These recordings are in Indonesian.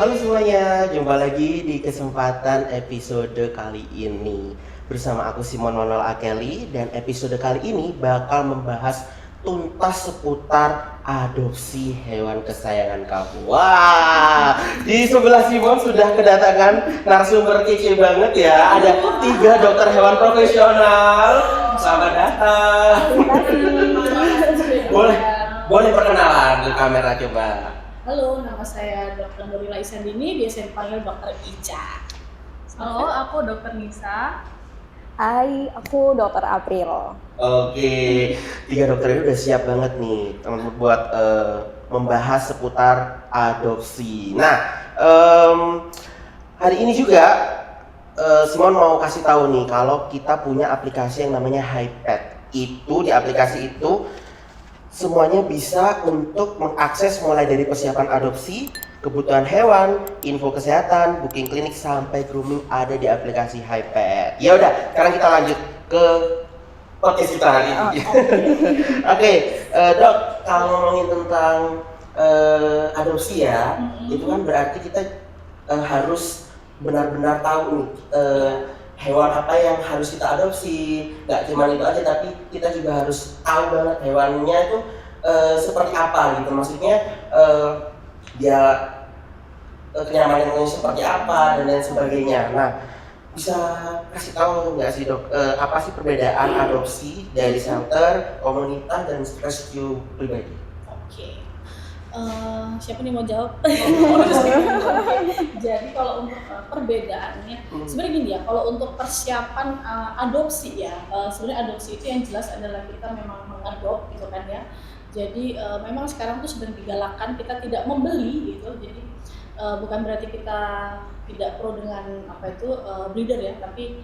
Halo semuanya, jumpa lagi di kesempatan episode kali ini bersama aku Simon Manuel Akeli, dan episode kali ini bakal membahas tuntas seputar adopsi hewan kesayangan kamu. Wah, di sebelah Simon sudah kedatangan narasumber kece banget ya. Ada 3 dokter hewan profesional. Selamat datang. Boleh perkenalan ke kamera coba. Halo, nama saya Dr. Nurila Isandini, biasa dipanggil Dr. Ica. Halo, aku Dr. Nisa. Hai, aku Dokter April. Oke, 3 dokter ini udah siap banget nih teman-teman buat membahas seputar adopsi. Nah, hari ini juga Simon mau kasih tahu nih kalau kita punya aplikasi yang namanya HiPet. Itu di aplikasi itu semuanya bisa untuk mengakses mulai dari persiapan adopsi, kebutuhan hewan, info kesehatan, booking klinik sampai grooming ada di aplikasi HiPet. Ya udah, sekarang kita lanjut ke podcast kita hari ini. Oke, Dok, kalau ngomongin tentang adopsi ya, itu kan berarti kita harus benar-benar tahu nih hewan apa yang harus kita adopsi. Gak cuma itu aja, tapi kita juga harus tahu banget hewannya itu seperti apa gitu. Maksudnya dia kenyamanannya seperti apa dan lain sebagainya. Nah, bisa kasih tahu nggak sih Dok, apa sih perbedaan adopsi dari shelter, komunitas, dan rescue pribadi? Oke. Siapa nih mau jawab? Jadi kalau untuk perbedaannya, sebenarnya gini ya, kalau untuk persiapan adopsi ya, sebenarnya adopsi itu yang jelas adalah kita memang mengadop gitu kan ya. Jadi memang sekarang tuh sedang digalakkan kita tidak membeli gitu. Jadi bukan berarti kita tidak pro dengan breeder ya, tapi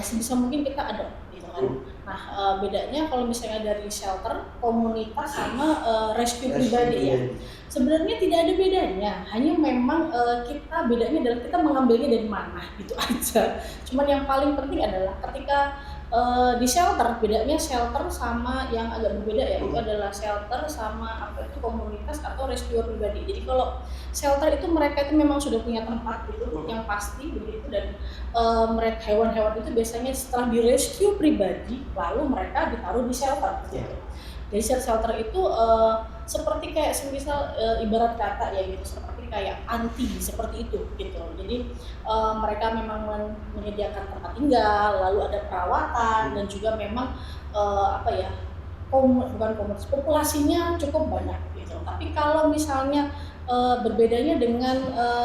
sebisa mungkin kita adopt gitu kan. Nah, bedanya kalau misalnya dari shelter, komunitas sama rescue pribadi ya. Sebenarnya tidak ada bedanya, hanya memang kita bedanya adalah kita mengambilnya dari mana gitu aja. Cuman yang paling penting adalah ketika di shelter, bedanya shelter sama yang agak berbeda ya, itu adalah shelter sama komunitas atau rescue pribadi. Jadi kalau shelter itu mereka itu memang sudah punya tempat gitu yang pasti begitu, dan mereka hewan-hewan itu biasanya setelah di rescue pribadi lalu mereka ditaruh di shelter gitu. Jadi shelter itu seperti kayak semisal ibarat kata ya gitu, seperti kayak anti seperti itu gitu. Jadi mereka memang menyediakan tempat tinggal, lalu ada perawatan, dan juga memang populasinya cukup banyak gitu. Tapi kalau misalnya berbedanya dengan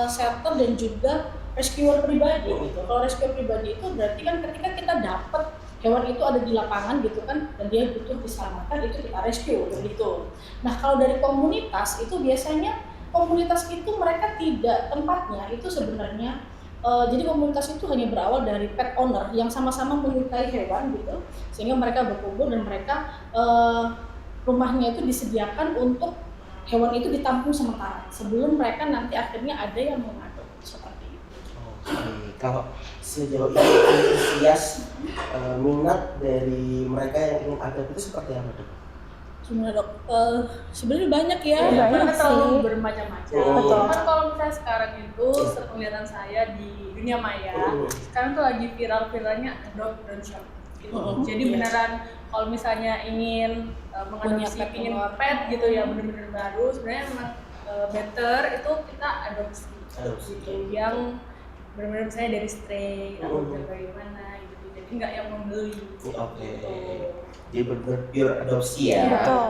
shelter dan juga rescuer pribadi gitu. Kalau rescuer pribadi itu berarti kan ketika kita dapat hewan itu ada di lapangan gitu kan, dan dia butuh diselamatkan, itu kita rescue gitu. Nah, kalau dari komunitas itu biasanya komunitas itu mereka tidak, tempatnya itu sebenarnya jadi komunitas itu hanya berawal dari pet owner yang sama-sama menyukai hewan gitu, sehingga mereka berkumpul dan mereka rumahnya itu disediakan untuk hewan itu ditampung sementara sebelum mereka nanti akhirnya ada yang mengadop seperti itu. Oke, kalau sejauh ini antusias minat dari mereka yang ingin adopsi itu seperti apa Dok? Gimana Dok? Sebenarnya banyak ya. Banyak terlalu bermacam-macam. Betul. Cuman kalau misalnya sekarang itu, sepenglihatan saya di dunia maya, sekarang tuh lagi viral-viralnya adopt don't shop. Gitu. Jadi beneran kalau misalnya ingin mengadopsi, ingin pet gitu ya, bener-bener baru, sebenarnya memang better itu kita adopsi. Gitu. Yang benar-benar misalnya dari stray atau bagaimana gitu, jadi nggak yang membeli. Oke. Jadi benar pure adopsi ya. Betul.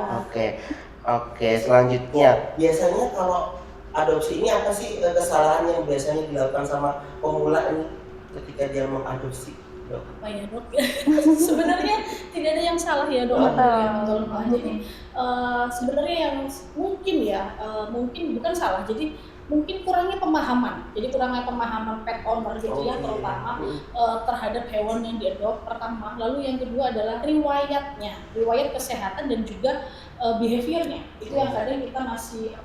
Oke, selanjutnya biasanya kalau adopsi ini apa sih kesalahan yang biasanya dilakukan sama pemula ini ketika dia mengadopsi, Dok? Apa ya Dok? Sebenarnya tidak ada yang salah ya Dok. Jadi sebenarnya yang mungkin bukan salah. Jadi mungkin kurangnya pemahaman. Jadi kurangnya pemahaman pet owner gitu ya, terutama terhadap hewan yang diadopt pertama. Lalu yang kedua adalah riwayat kesehatan dan juga behaviornya. Itu yang kadang kita masih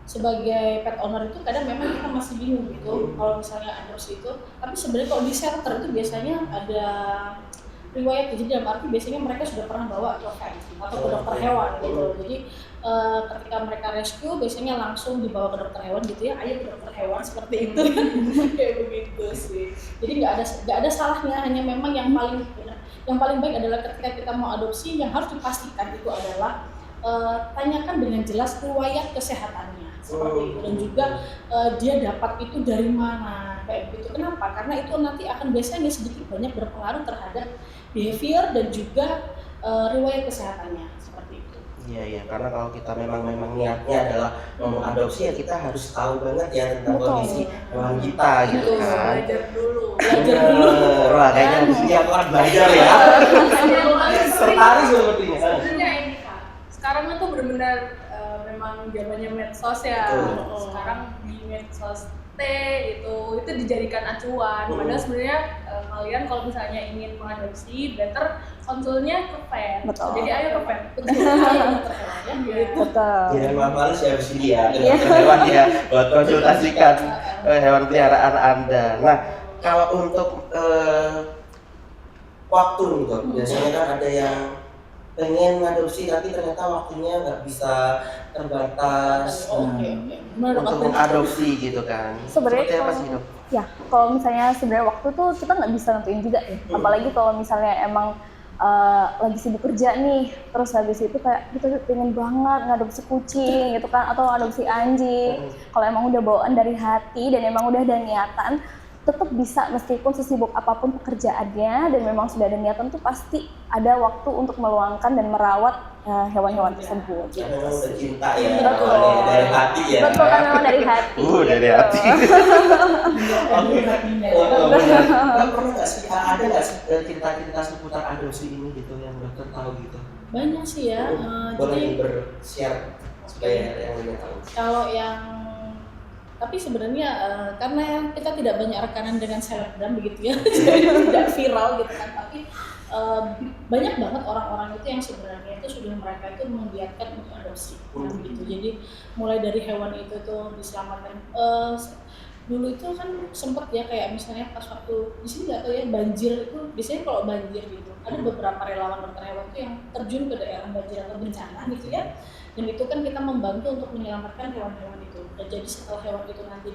sebagai pet owner itu kadang memang kita masih bingung gitu kalau misalnya adopsi itu. Tapi sebenarnya kalau di shelter itu biasanya ada riwayat, jadi dalam arti biasanya mereka sudah pernah bawa ke vet atau ke dokter hewan gitu. Jadi ketika mereka rescue biasanya langsung dibawa ke dokter hewan gitu ya, ayo ke dokter hewan seperti itu kayak begitu sih. Jadi nggak ada salahnya, hanya memang yang paling baik adalah ketika kita mau adopsi yang harus dipastikan itu adalah tanyakan dengan jelas riwayat kesehatannya seperti itu, dan juga dia dapat itu dari mana kayak begitu. Kenapa? Karena itu nanti akan biasanya sedikit banyak berpengaruh terhadap behavior dan juga riwayat kesehatannya seperti itu. Iya, karena kalau kita memang niatnya adalah mau adopsi ya kita harus tahu banget ya tentang Betul. kondisi hewan kita gitu Betul. kan. Belajar dulu. Wah, kayaknya habis ini aku akan belajar ya. Tertarik sepertinya. Sebenarnya ini Kak, sekarang itu benar-benar memang zamannya medsos ya. Betul. Sekarang di medsos itu dijadikan acuan. Padahal sebenarnya kalian kalau misalnya ingin mengadopsi, better konsulnya ke vet. Betul. Jadi ayo ke vet. Betul. Jangan males ya habis ini ya ke dokter hewan ya buat konsultasikan hewan peliharaan Anda. Nah, kalau untuk waktu nih dok, biasanya kan ada yang pengen ngadopsi tapi ternyata waktunya nggak bisa terbatas. Nah, untuk mengadopsi gitu kan. Sebenarnya Seperti apa kalau- sih dok? Ya, kalau misalnya sebenarnya waktu tuh kita nggak bisa nentuin juga ya. Apalagi kalau misalnya emang lagi sibuk kerja nih, terus habis itu kayak kita pengen banget ngadopsi kucing gitu kan, atau adopsi anjing. Kalau emang udah bawaan dari hati dan emang udah ada niatan, tetap bisa meskipun sesibuk apapun pekerjaannya dan memang sudah ada niatan tuh pasti ada waktu untuk meluangkan dan merawat hewan-hewan tersebut. Karena memang udah cinta ya, Betul. awalnya dari hati ya. Betul, kan memang dari hati. Dari gitu. hati. Oh, benar. Kan pernah nggak sih ada nggak sih cerita-cerita seputar adopsi ini gitu yang dokter tahu gitu? Banyak sih ya. Boleh Jadi ber-share supaya ada yang lainnya tahu. kalau yang tapi sebenarnya karena kita tidak banyak rekanan dengan selebgram begitu ya, jadi tidak viral gitu kan, tapi banyak banget orang-orang itu yang sebenarnya itu sudah mereka itu membiarkan untuk adopsi kan gitu. Jadi mulai dari hewan itu tuh diselamatkan. Dulu itu kan sempet ya kayak misalnya pas waktu di sini nggak tahu ya banjir itu, biasanya kalau banjir gitu ada beberapa relawan dokter hewan itu yang terjun ke daerah banjir atau bencana gitu ya, dan itu kan kita membantu untuk menyelamatkan hewan-hewan itu. Dan jadi setelah hewan itu nanti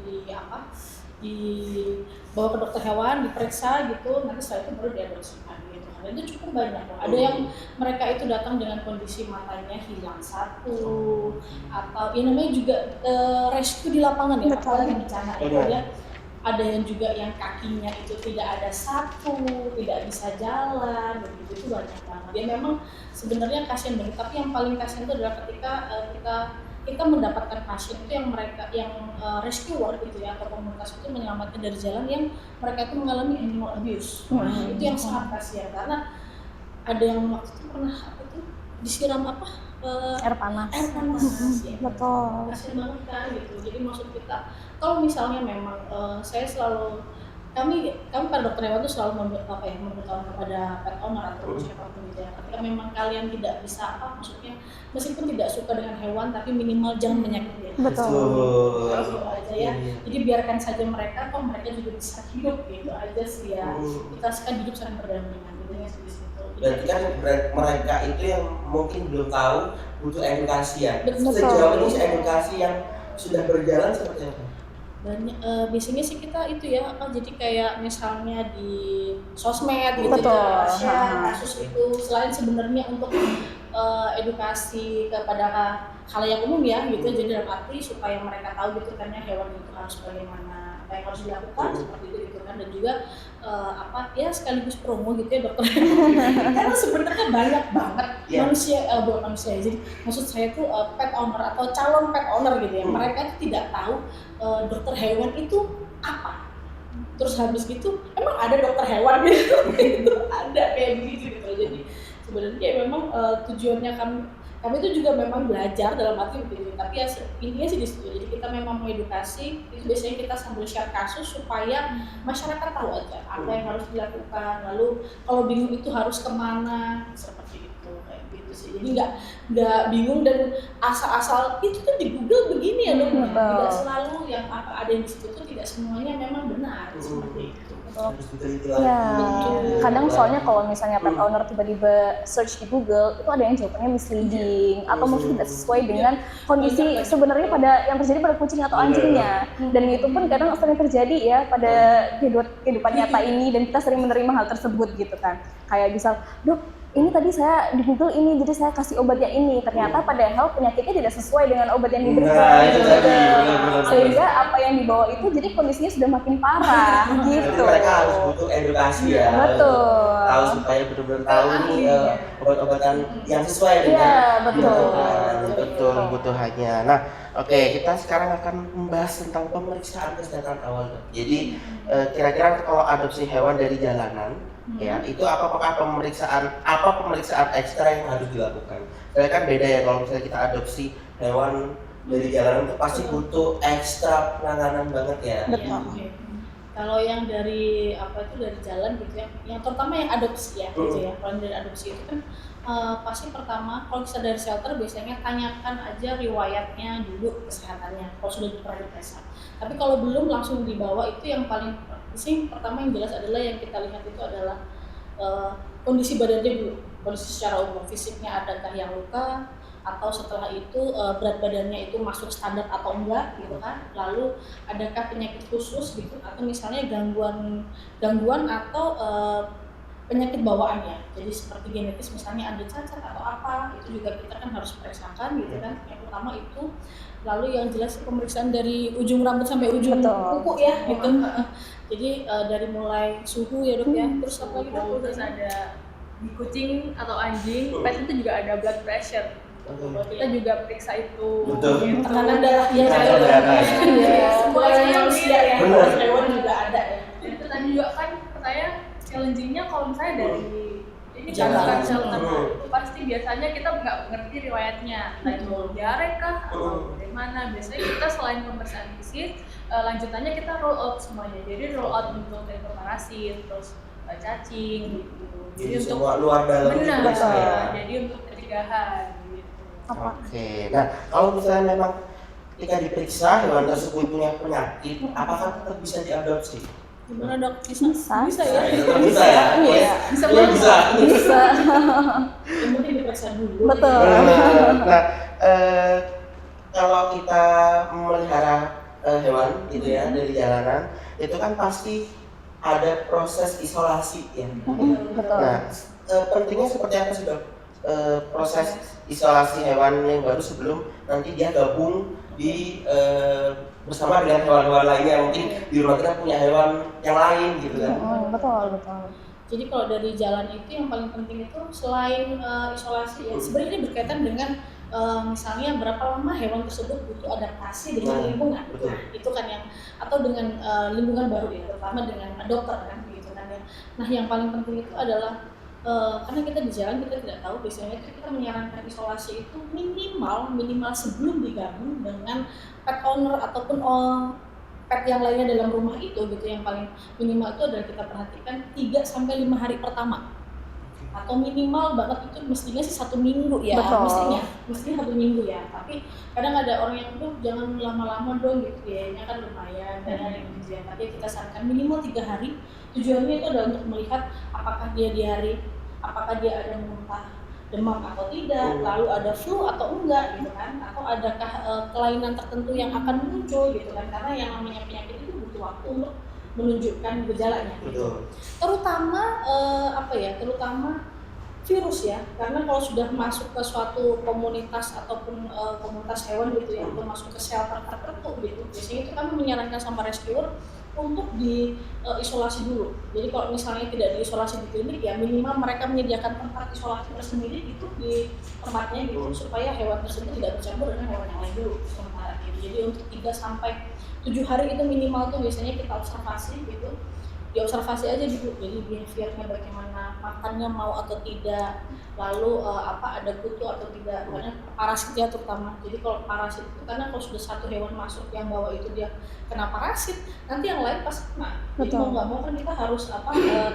dibawa ke dokter hewan, diperiksa gitu, nanti setelah itu baru diadopsikan gitu. Dan itu cukup banyak. Ada yang mereka itu datang dengan kondisi matanya hilang satu, atau ya namanya juga rescue di lapangan ya, Betul. apalagi bencana itu ya. Ada yang juga yang kakinya itu tidak ada satu, tidak bisa jalan, begitu, itu banyak banget. Ya memang sebenarnya kasihan banget, tapi yang paling kasihan itu adalah ketika kita mendapatkan pasien itu yang rescuer gitu ya, atau komunitas itu menyelamatkan dari jalan yang mereka itu mengalami animal abuse. Nah, itu yang sangat kasihan karena ada yang waktu itu pernah disiram Air panas. ya. Betul. Kasihan banget kan gitu. Jadi maksud kita kalau misalnya memang saya selalu kami para dokter hewan itu selalu memberitahukan kepada pet owner atau siapapun gitu ya, ketika memang kalian tidak bisa maksudnya meskipun tidak suka dengan hewan tapi minimal jangan menyakiti. Betul. Gitu aja ya. Jadi biarkan saja mereka, mereka juga bisa hidup gitu aja sih ya. Kita kan hidup saling berdampingan gitu ya di situ. Berarti kan mereka itu yang mungkin belum tahu butuh edukasi ya. Betul. Sejauh ini edukasi yang sudah berjalan seperti apa? Banyak biasanya sih kita itu ya jadi kayak misalnya di sosmed gitu Betul. ya, share kasus itu, selain sebenarnya untuk edukasi kepada khalayak umum ya gitu, jadi dalam arti supaya mereka tahu gitu kan ya hewan itu harus bagaimana, apa yang harus dilakukan seperti itu gitu kan, dan juga ya sekaligus promo gitu ya dokter karena sebenarnya banyak banget bukan manusia ya, jadi maksud saya tuh pet owner atau calon pet owner gitu ya, mereka itu tidak tahu dokter hewan itu apa, terus habis gitu emang ada dokter hewan gitu itu ada kayak gitu jadi sebenarnya memang tujuannya kami itu juga memang belajar dalam arti begitu, tapi ya intinya sih di situ. Jadi kita memang mengedukasi, itu biasanya kita sambil share kasus supaya masyarakat tahu aja apa yang harus dilakukan, lalu kalau bingung itu harus kemana, seperti itu kayak gitu sih. Jadi nggak bingung dan asal-asal itu tuh di Google begini ya dok. Tidak selalu yang apa ada di situ tuh tidak semuanya memang benar seperti itu. Harus diteliti Ya, lagi. kadang soalnya kalau misalnya pet owner tiba-tiba search di Google, itu ada yang jawabannya misleading atau mungkin tidak sesuai dengan kondisi sebenarnya pada yang terjadi pada kucing atau anjingnya. Dan itu pun kadang sering terjadi ya pada kehidupan nyata ini, dan kita sering menerima hal tersebut gitu kan. Kayak misal, dok, ini tadi saya di Google ini, jadi saya kasih obat yang ini. Ternyata padahal penyakitnya tidak sesuai dengan obat yang diberikan. Nah, itu gitu. tadi, benar-benar. Sehingga apa yang dibawa itu jadi kondisinya sudah makin parah Jadi gitu. mereka harus butuh edukasi ya. Betul. Tahu supaya benar-benar tahu nih obat-obatan yang sesuai dengan Iya, betul. kebutuhan, betul kebutuhannya. Nah, oke, kita sekarang akan membahas tentang pemeriksaan kesehatan awal. Jadi kira-kira kalau adopsi hewan dari jalanan, ya itu apakah pemeriksaan ekstra yang harus dilakukan? Soalnya kan beda ya kalau misalnya kita adopsi hewan dari jalanan itu pasti butuh ekstra penanganan banget ya. Betul. Oke. Kalau yang dari dari jalan gitu ya, yang terutama yang adopsi ya gitu ya. Kalau yang dari adopsi itu kan pasti pertama kalau bisa dari shelter biasanya tanyakan aja riwayatnya dulu kesehatannya kalau sudah pernah diperiksa. Tapi kalau belum langsung dibawa, itu yang paling penting pertama yang jelas adalah yang kita lihat itu adalah kondisi badannya dulu, kondisi secara umum, fisiknya adakah yang luka, atau setelah itu berat badannya itu masuk standar atau enggak gitu kan, lalu adakah penyakit khusus gitu, atau misalnya gangguan atau penyakit bawaannya, jadi seperti genetis misalnya ada cacat atau apa, itu juga kita kan harus periksakan gitu kan. Yang pertama itu, lalu yang jelas pemeriksaan dari ujung rambut sampai ujung kuku ya gitu. Jadi dari mulai suhu ya dok ya, terus apa lagi dok? Terus ada di kucing atau anjing, pet itu juga ada blood pressure. Kita juga periksa itu. Betul. Tekanan darah yang Tekanan darah. semua manusia ya, Benar. hewan juga ada ya. Itu tadi juga kan saya challenging-nya kalau misalnya dari ini kan Jalan. bukan shelter, itu pasti biasanya kita nggak ngerti riwayatnya, entah itu diare kah atau bagaimana. Biasanya kita selain pemeriksaan fisik, lanjutannya kita roll out semuanya. Jadi roll out untuk parasit, terus cacing gitu. Jadi untuk semua luar dalam benar, diperiksa ya. jadi untuk pencegahan gitu. Oke, nah kalau misalnya memang ketika diperiksa hewan tersebut punya penyakit, apakah tetap bisa diadopsi? Gimana dok? Bisa Nah, ya? itu kan bisa ya? Iya. Bisa Iya, bisa. Bisa. Yang penting diperiksa dulu. Betul. Nah, kalau kita memelihara hewan gitu ya dari jalanan, itu kan pasti ada proses isolasi ya. Betul. Nah, pentingnya seperti apa sih dok? Proses isolasi hewan yang baru sebelum nanti dia gabung di bersama dengan hewan-hewan lainnya, mungkin di rumah kita punya hewan yang lain gitu kan. Betul, betul. Jadi kalau dari jalan itu yang paling penting itu selain isolasi ya, sebenarnya ini berkaitan dengan misalnya berapa lama hewan tersebut butuh adaptasi dengan lingkungan. Betul. Itu kan yang, atau dengan lingkungan baru ya, terutama dengan dokter kan gitu kan ya. Nah yang paling penting itu adalah karena kita di jalan kita tidak tahu, biasanya itu kita menyarankan isolasi itu minimal sebelum digabung dengan pet owner ataupun pet yang lainnya dalam rumah itu gitu. Yang paling minimal itu adalah kita perhatikan 3-5 hari pertama, atau minimal banget itu mestinya sih 1 minggu ya. Betul. mestinya 1 minggu ya, tapi kadang ada orang yang tuh jangan lama-lama dong gitu, biayanya kan lumayan dan yang gitu ya. Tapi kita sarankan minimal 3 hari. Tujuannya itu adalah untuk melihat apakah dia diare, apakah dia ada muntah, demam atau tidak, lalu ada flu atau enggak gitu kan, atau adakah kelainan tertentu yang akan muncul gitu kan, karena yang namanya penyakit itu butuh waktu untuk menunjukkan gejalanya gitu. Terutama terutama virus ya, karena kalau sudah masuk ke suatu komunitas ataupun komunitas hewan gitu ya, atau masuk ke shelter tertentu gitu, biasanya itu kami menyarankan sama rescuer untuk diisolasi dulu. Jadi kalau misalnya tidak diisolasi di klinik ya, minimal mereka menyediakan tempat isolasi tersendiri gitu di tempatnya gitu, supaya hewan tersebut tidak bercampur dengan hewan yang lain dulu sementara gitu. Jadi untuk 3-7 hari itu minimal tuh biasanya kita observasi gitu. Diobservasi aja dulu, jadi behaviornya bagaimana, makannya mau atau tidak, lalu ada kutu atau tidak, karena parasitnya terutama. Jadi kalau parasit itu, karena kalau sudah satu hewan masuk yang bawa itu dia kena parasit, nanti yang lain pasti kena. Jadi mau nggak mau kan kita harus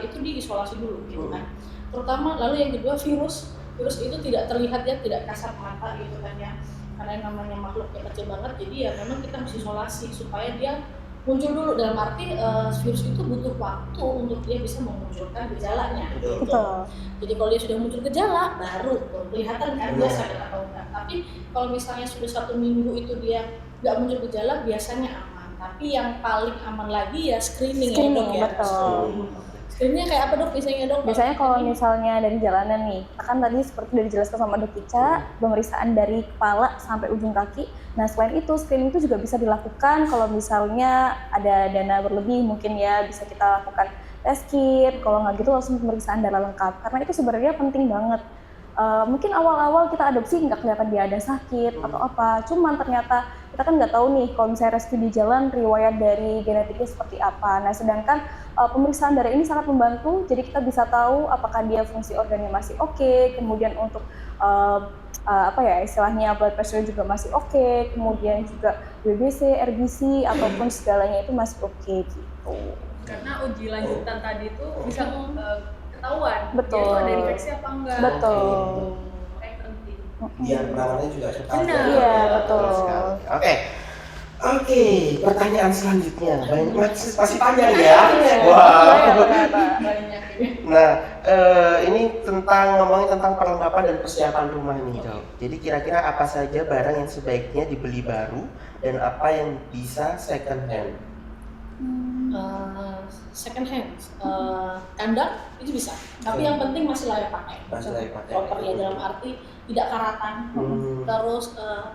itu diisolasi dulu gitu kan. Terutama lalu yang kedua virus virus itu tidak terlihat ya, tidak kasat mata gitu kan ya, karena yang namanya makhluknya kecil banget, jadi ya memang kita harus isolasi supaya dia muncul dulu, dalam arti virus itu butuh waktu untuk dia bisa memunculkan gejalanya gitu. Betul. Jadi kalau dia sudah muncul gejala baru kelihatan kan dia sakit atau enggak. Tapi kalau misalnya sudah 1 minggu itu dia nggak muncul gejala biasanya aman. Tapi yang paling aman lagi ya screening ya dok ya. Betul. Screeningnya kayak apa dok biasanya dok? Biasanya kalau misalnya dari jalanan nih, kan tadi seperti udah dijelaskan sama Dok Ica, pemeriksaan dari kepala sampai ujung kaki. Nah selain itu screening itu juga bisa dilakukan kalau misalnya ada dana berlebih, mungkin ya bisa kita lakukan tes kit, kalau nggak gitu langsung pemeriksaan darah lengkap. Karena itu sebenarnya penting banget. Mungkin awal-awal kita adopsi nggak kelihatan dia ada sakit atau apa, cuman ternyata kita kan nggak tahu nih kalau misalnya rescue di jalan riwayat dari genetiknya seperti apa. Nah sedangkan pemeriksaan darah ini sangat membantu, jadi kita bisa tahu apakah dia fungsi organnya masih oke, kemudian untuk apa ya istilahnya blood pressure juga masih oke, kemudian juga BBC, RBC ataupun segalanya itu masih oke gitu. Karena uji lanjutan tadi itu bisa ketahuan Betul. dia itu ada infeksi apa enggak. Betul. Kayak penting. Biar perawatnya juga cepat. Benar. Iya, betul. Sekali. Oke, pertanyaan selanjutnya masih panjang ya. Wow. Banyak ini. Nah, ini ngomongin tentang perlengkapan dan persiapan rumah nih dok. Jadi kira-kira apa saja barang yang sebaiknya dibeli baru dan apa yang bisa second hand? Second hand, kandang itu bisa, tapi yang penting masih layak pakai. Masih layak pakai. Proper ya, dalam arti tidak karatan. Terus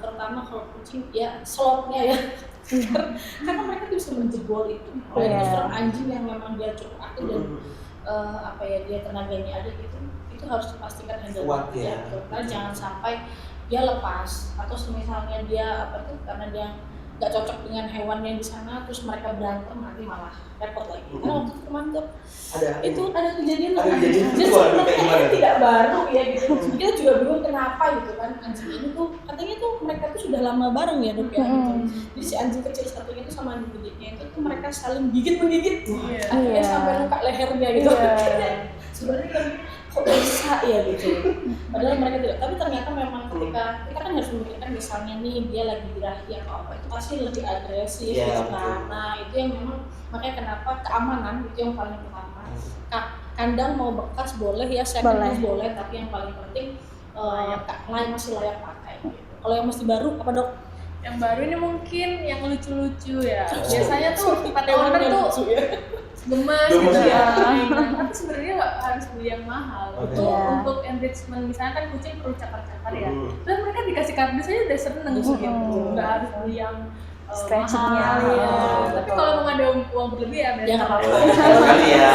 terutama kalau kucing ya slotnya ya, karena mereka tuh bisa menjebol itu. Iya. Terus terang anjing yang memang dia cukup aktif dan apa ya dia tenaganya ada gitu, itu harus dipastikan handle Kuat ya. gitu. Karena jangan sampai dia lepas atau misalnya dia apa tuh karena dia nggak cocok dengan hewan yang di sana, terus mereka berantem nanti malah repot lagi. Karena waktu itu kemarin tuh itu ada kejadian Ada kejadian. jadi Waduh, sebenarnya kayak gimana? tidak baru ya gitu. Kita juga bingung kenapa gitu kan anjing ini tuh katanya tuh mereka tuh sudah lama bareng ya dok ya gitu. Jadi si anjing kecil satunya itu sama anjing gedenya itu tuh mereka saling menggigit Iya. akhirnya Iya. sampai luka lehernya gitu. Iya. Sebenarnya kan kok bisa ya gitu. Padahal mereka tidak. Tapi ternyata memang ketika kita kan harus memikirkan misalnya nih dia lagi birahi atau apa itu pasti lebih agresif Iya, gitu betul. kan. Nah itu yang memang makanya kenapa keamanan itu yang paling utama. Kandang mau bekas boleh ya, second Boleh. hand boleh, tapi yang paling penting masih layak pakai. Gitu. Kalau yang masih baru apa dok? Yang baru ini mungkin yang lucu-lucu ya. Biasanya tuh tempat owner tuh gemes gitu Gemes ya. ya. Tapi sebenarnya nggak harus beli yang mahal. Oke. Untuk Iya. untuk enrichment misalnya kan kucing perlu cakar-cakar ya. Dan mereka dikasih kardus aja udah seneng gitu. Nggak harus beli yang Scratching-nya. mahal ya. Oh, Tapi betul. kalau mau ada uang berlebih ya Ya nggak apa-apa. Kali ya.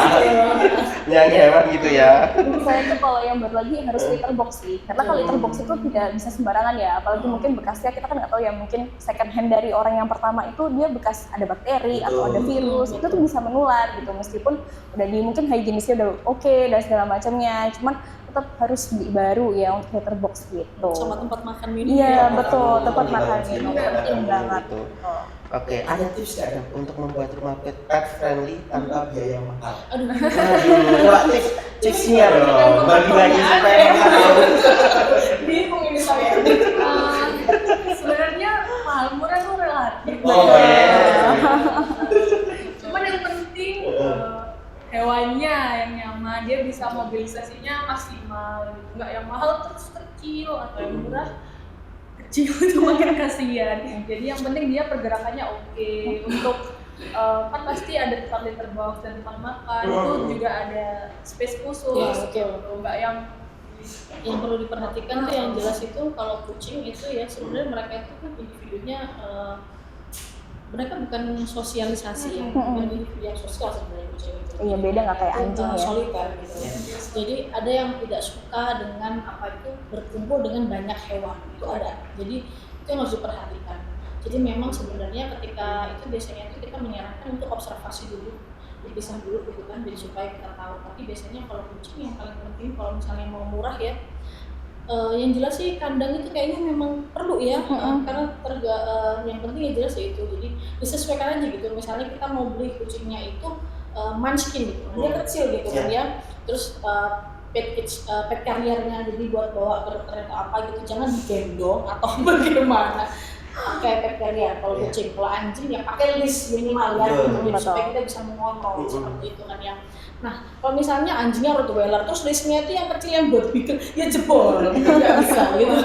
Yang hewan gitu ya. Misalnya itu kalau yang baru lagi harus litter box sih, karena kalau litter box itu tidak bisa sembarangan ya, apalagi mungkin bekasnya kita kan nggak tahu ya, mungkin second hand dari orang yang pertama itu dia bekas ada bakteri atau ada virus, itu tuh bisa menular gitu, meskipun udah mungkin higienisnya udah oke dan segala macamnya, cuman tetap harus beli baru ya untuk litter box gitu. Sama tempat makan minum. Iya ya. betul, tempat Penting makan banget sih. minum penting banget. Betul. Oke, ada tips nggak dok untuk membuat rumah pet friendly tanpa biaya mahal? Aduh. Coba tipsnya dong, bagi-bagi supaya orang tahu. Bingung ini saya. Sebenarnya mahal murah tuh relatif. Oh, iya. Cuman yang penting hewannya yang nyaman, dia bisa mobilisasinya maksimal gitu. Nggak yang mahal terus kecil atau yang murah kecil itu makin kasihan. Jadi yang penting dia pergerakannya oke. Untuk kan pasti ada tempat litter box dan tempat makan itu juga ada space khusus. Ya, oke. Gitu. Nggak yang Perlu diperhatikan tuh yang jelas itu kalau kucing itu ya sebenarnya mereka itu kan individunya mereka bukan sosialisasi ya, bukan individu yang sosial sebenarnya kucing itu. Iya beda nggak kayak anjing ya. Soliter gitu. Jadi ada yang tidak suka dengan apa itu berkumpul dengan banyak hewan itu ada. Jadi itu yang harus diperhatikan. Jadi memang sebenarnya ketika itu biasanya itu kita menyarankan untuk observasi dulu, dipisah dulu gitu kan, jadi supaya kita tahu. Tapi biasanya kalau kucing yang paling penting kalau misalnya mau murah ya, yang jelas sih kandang itu kayaknya memang perlu ya, karena yang penting yang jelas ya itu. Jadi disesuaikan aja gitu. Misalnya kita mau beli kucingnya itu munchkin gitu, dia kecil gitu kan ya. Terus pet carrier-nya, jadi buat bawa ke dokter atau apa gitu, jangan digendong atau bagaimana. Pakai pet carrier kalau kucing, kalau anjing ya pakai list minimal ya, gitu, supaya kita bisa mengontrol seperti itu kan ya. Nah, kalau misalnya anjingnya Rottweiler, terus listnya itu yang kecil yang buat bikin, ya jebol, nggak bisa gitu.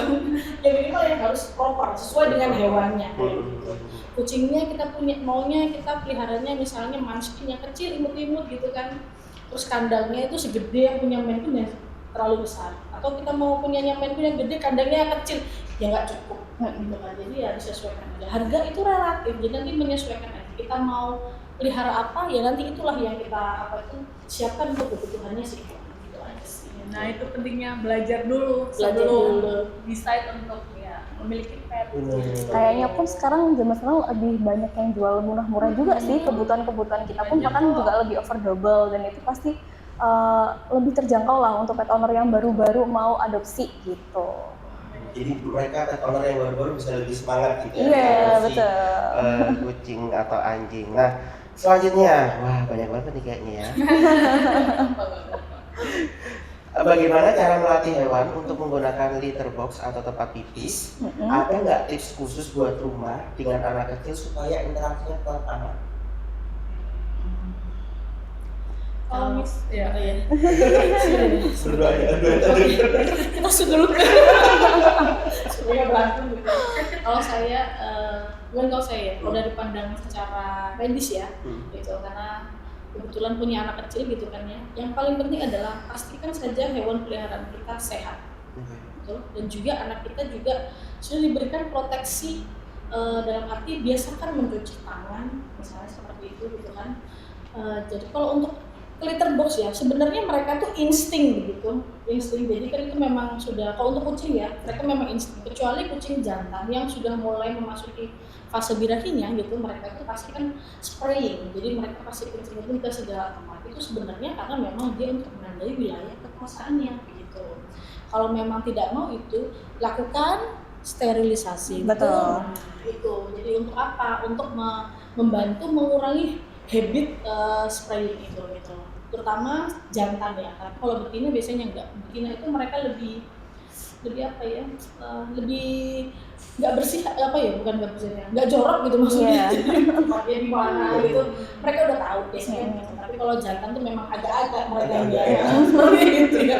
Yang minimal yang harus proper, sesuai dengan hewannya. Gitu. Kucingnya kita maunya kita peliharanya misalnya munchkin yang kecil, imut-imut gitu kan. Terus kandangnya itu segede yang punya Maine Coon ya terlalu besar. Atau kita mau punya Maine Coon yang gede, kandangnya yang kecil, ya nggak cukup. Gitu kan. Jadi ya disesuaikan aja. Harga itu relatif, jadi nanti menyesuaikan aja. Kita mau pelihara apa ya nanti itulah yang kita siapkan untuk kebutuhannya sih. Gitu aja sih. Nah itu pentingnya belajar dulu sebelum decide untuk ya memiliki pet. Kayaknya pun sekarang zaman sekarang lebih banyak yang jual murah-murah juga sih, kebutuhan-kebutuhan kita pun bahkan juga lebih affordable, dan itu pasti lebih terjangkau lah untuk pet owner yang baru-baru mau adopsi gitu. Jadi mereka pet owner yang baru-baru bisa lebih semangat gitu ya. Iya, betul. Kucing atau anjing. Nah, selanjutnya, wah banyak banget nih kayaknya ya. Bagaimana cara melatih hewan untuk menggunakan litter box atau tempat pipis? Ada nggak tips khusus buat rumah dengan anak kecil supaya interaksinya tetap aman? Kalau ya. Berdua ya, Kita dulu supaya bantu gitu. Kalau saya, kalau dari pandangan secara medis ya, gitu, karena kebetulan punya anak kecil gitu kan ya. Yang paling penting adalah pastikan saja hewan peliharaan kita sehat, gitu. Dan juga anak kita juga sudah diberikan proteksi dalam arti biasakan mencuci tangan, misalnya seperti itu gitu kan. Jadi kalau untuk litter box ya sebenarnya mereka tuh insting begitu, jadi kan itu memang sudah, kalau untuk kucing ya mereka memang insting, kecuali kucing jantan yang sudah mulai memasuki fase birahinya gitu, mereka itu pasti kan spraying, jadi mereka pasti kencing ke segala tempat, itu sebenarnya karena memang dia untuk menandai wilayah kekuasaannya begitu. Kalau memang tidak mau itu lakukan sterilisasi. Betul. Nah, itu jadi untuk apa? Untuk membantu mengurangi habit spraying itu gitu, terutama jantan ya. Tapi kalau betina biasanya enggak. Betina itu mereka lebih apa ya? Lebih nggak bersih apa ya? Bukan nggak bersih ya, nggak jorok gitu maksudnya. Jadi tempatnya di mana gitu, mereka udah tahu biasanya. Gitu. Tapi kalau jantan tuh memang agak-agak mereka seperti itu ya.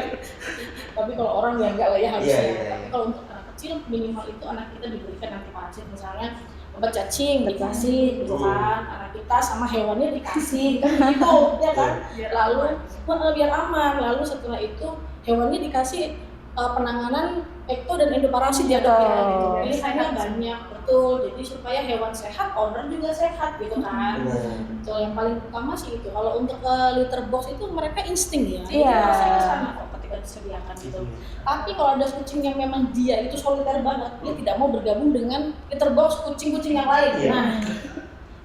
Tapi kalau orang ya enggak lah ya harusnya. Tapi kalau untuk anak kecil minimal itu anak kita diberikan antipacit, misalnya obat cacing dikasih gitu kan, anak kita sama hewannya dikasih kan gitu ya kan, lalu biar aman. Lalu setelah itu hewannya dikasih penanganan ekto dan endoparasit ya dok ya, gitu. Pilihannya banyak betul, jadi supaya hewan sehat, owner juga sehat gitu kan. So, yang paling utama sih itu. Kalau untuk litter box itu mereka insting ya, rasanya sama kok ketika disediakan gitu. Tapi kalau ada kucing yang memang dia itu soliter banget, dia tidak mau bergabung dengan litter box kucing-kucing yang lain. Nah,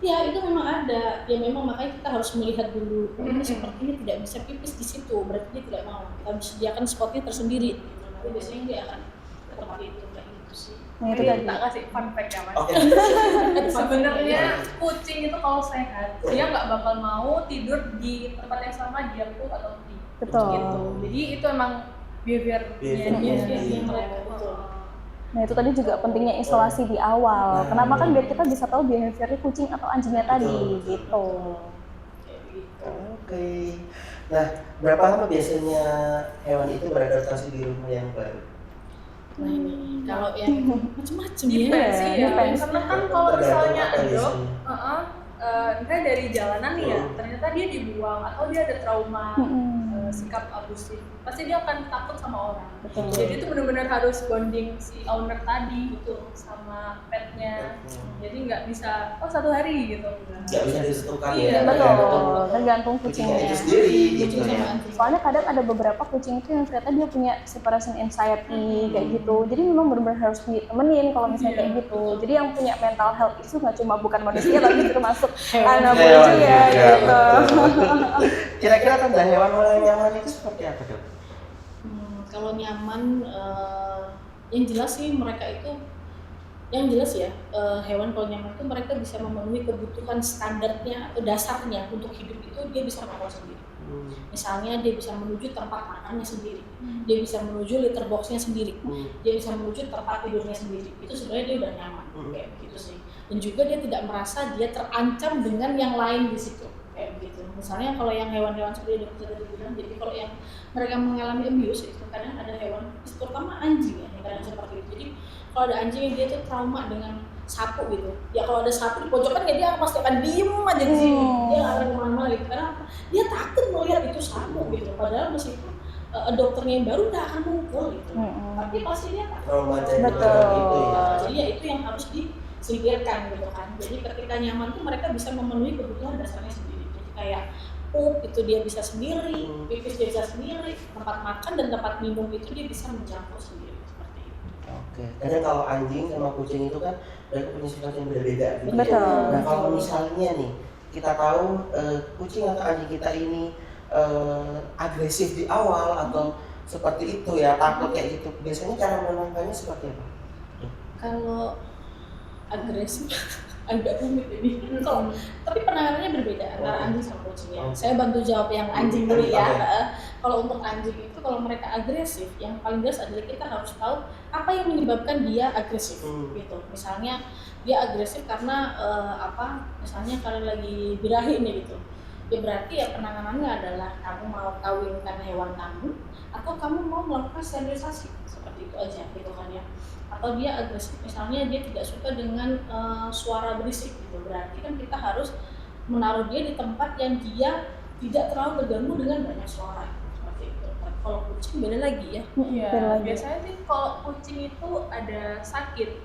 ya itu memang ada. Ya memang makanya kita harus melihat dulu. Ini sepertinya tidak bisa pipis di situ, berarti dia tidak mau. Kita sediakan spotnya tersendiri. Nanti biasanya dia akan ke tempat itu kayak gitu sih. Nah, itu tadi. Tak kasih fun fact ya mas. Sebenarnya kucing itu kalau sehat, dia nggak bakal mau tidur di tempat yang sama dia pun atau di. Betul. Gitu. Jadi itu emang behavior mereka betul. Nah itu tadi juga pentingnya isolasi di awal. Kenapa kan biar kita bisa tahu behaviornya kucing atau anjingnya tadi gitu. Oke. Nah, berapa lama biasanya hewan itu beradaptasi di rumah yang baru? Nah ini kalau yang macam-macam Depends sih ya. depends. Karena kan kalau misalnya Tergantung apa dog, biasanya? misalnya dari jalanan nih ya, ternyata dia dibuang atau dia ada trauma sikap abusif, pasti dia akan takut sama orang. Betul. Jadi itu benar-benar harus bonding si owner tadi gitu sama petnya. Jadi nggak bisa satu hari gitu. Nggak bisa disatukan Iya, ya. Betul, tergantung Kucingnya kucingnya. itu sendiri gitu Kucing sama ya. anjing. Soalnya kadang ada beberapa kucing itu yang ternyata dia punya separation anxiety kayak gitu. Jadi memang benar-benar harus ditemenin kalau misalnya kayak gitu. Jadi yang punya mental health itu nggak cuma bukan manusia tapi termasuk anak Hewan kucing ya juga, gitu. betul. Kira-kira tanda hewan yang nyaman itu seperti apa dok? Kalau nyaman, yang jelas sih mereka itu, yang jelas ya hewan kalau nyaman itu mereka bisa memenuhi kebutuhan standarnya atau dasarnya untuk hidup itu dia bisa mengolah sendiri. Misalnya dia bisa menuju tempat makannya sendiri, dia bisa menuju litter boxnya sendiri, dia bisa menuju tempat tidurnya sendiri. Itu sebenarnya dia udah nyaman, kayak begitu sih. Dan juga dia tidak merasa dia terancam dengan yang lain di situ, kayak begitu. Misalnya kalau yang hewan-hewan seperti dokter tadi bilang, jadi kalau yang mereka mengalami abuse itu kadang ada hewan, terutama anjing ya, yang kadang seperti itu. Jadi kalau ada anjing yang dia tuh trauma dengan sapu gitu, ya kalau ada sapu di pojokan ya dia pasti akan diem aja di sini, dia nggak akan kemana-mana gitu. Karena apa? Dia takut melihat itu sapu gitu. Padahal meskipun dokternya yang baru nggak akan mukul gitu, tapi pasti dia takut. Betul. Gitu ya. Jadi ya itu yang harus disingkirkan gitu kan. Jadi ketika nyaman tuh mereka bisa memenuhi kebutuhan dasarnya sendiri. Jadi kayak pup itu dia bisa sendiri, pipis dia bisa sendiri, tempat makan dan tempat minum itu dia bisa menjangkau sendiri seperti itu. Oke, kadang kalau anjing sama kucing itu kan mereka punya sifat yang berbeda gitu. Betul. Ya. Nah kalau misalnya nih kita tahu kucing atau anjing kita ini agresif di awal atau seperti itu ya, takut kayak gitu. Biasanya cara menangkalnya seperti apa? Kalau agresif agak rumit ini. Kalau tapi penanganannya berbeda antara anjing sama kucing ya. Saya bantu jawab yang anjing dulu ya. Kalau untuk anjing itu kalau mereka agresif, yang paling jelas adalah kita harus tahu apa yang menyebabkan dia agresif gitu. Misalnya dia agresif karena misalnya kalau lagi birahi nih gitu. Ya berarti ya penanganannya adalah kamu mau kawinkan hewan kamu atau kamu mau melakukan sterilisasi, seperti itu aja gitu kan ya. Atau dia agresif, misalnya dia tidak suka dengan suara berisik gitu, berarti kan kita harus menaruh dia di tempat yang dia tidak terlalu terganggu dengan banyak suara, seperti itu. Kalau kucing beda lagi ya. Iya, biasanya sih kalau kucing itu ada sakit,